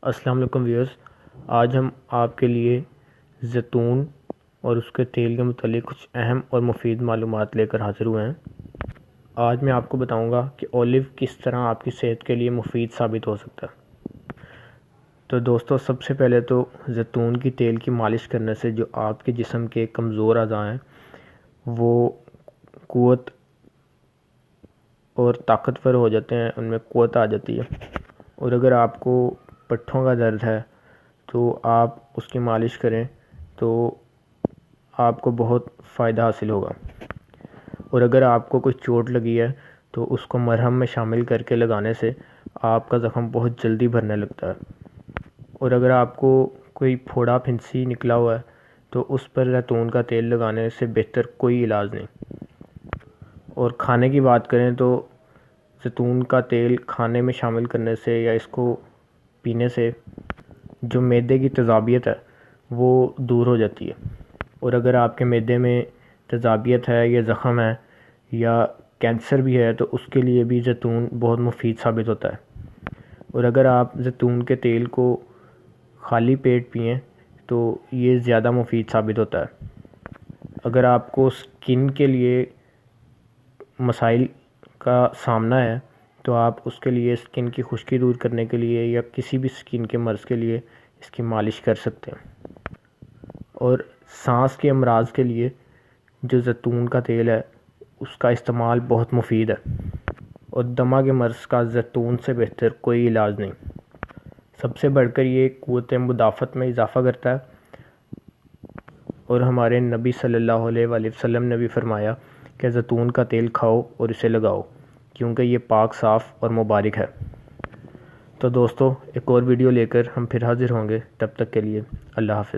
السلام علیکم ویورز، آج ہم آپ کے لیے زیتون اور اس کے تیل کے متعلق کچھ اہم اور مفید معلومات لے کر حاضر ہوئے ہیں۔ آج میں آپ کو بتاؤں گا کہ اولیو کس طرح آپ کی صحت کے لیے مفید ثابت ہو سکتا ہے۔ تو دوستو، سب سے پہلے تو زیتون کی تیل کی مالش کرنے سے جو آپ کے جسم کے کمزور اعضاء ہیں وہ قوت اور طاقتور ہو جاتے ہیں، ان میں قوت آ جاتی ہے۔ اور اگر آپ کو پٹھوں کا درد ہے تو آپ اس کی مالش کریں تو آپ کو بہت فائدہ حاصل ہوگا۔ اور اگر آپ کو کوئی چوٹ لگی ہے تو اس کو مرہم میں شامل کر کے لگانے سے آپ کا زخم بہت جلدی بھرنے لگتا ہے۔ اور اگر آپ کو کوئی پھوڑا پھنسی نکلا ہوا ہے تو اس پر زیتون کا تیل لگانے سے بہتر کوئی علاج نہیں۔ اور کھانے کی بات کریں تو زیتون کا تیل کھانے میں شامل کرنے سے یا اس کو پینے سے جو معدے کی تیزابیت ہے وہ دور ہو جاتی ہے۔ اور اگر آپ کے معدے میں تیزابیت ہے یا زخم ہے یا کینسر بھی ہے تو اس کے لیے بھی زیتون بہت مفید ثابت ہوتا ہے۔ اور اگر آپ زیتون کے تیل کو خالی پیٹ پئیں تو یہ زیادہ مفید ثابت ہوتا ہے۔ اگر آپ کو سکن کے لیے مسائل کا سامنا ہے تو آپ اس کے لیے سکن کی خشکی دور کرنے کے لیے یا کسی بھی سکن کے مرض کے لیے اس کی مالش کر سکتے ہیں۔ اور سانس کے امراض کے لیے جو زیتون کا تیل ہے اس کا استعمال بہت مفید ہے۔ اور دمہ کے مرض کا زیتون سے بہتر کوئی علاج نہیں۔ سب سے بڑھ کر یہ قوت مدافعت میں اضافہ کرتا ہے۔ اور ہمارے نبی صلی اللہ علیہ وآلہ وسلم نے بھی فرمایا کہ زیتون کا تیل کھاؤ اور اسے لگاؤ کیونکہ یہ پاک، صاف اور مبارک ہے۔ تو دوستو، ایک اور ویڈیو لے کر ہم پھر حاضر ہوں گے، تب تک کے لیے اللہ حافظ۔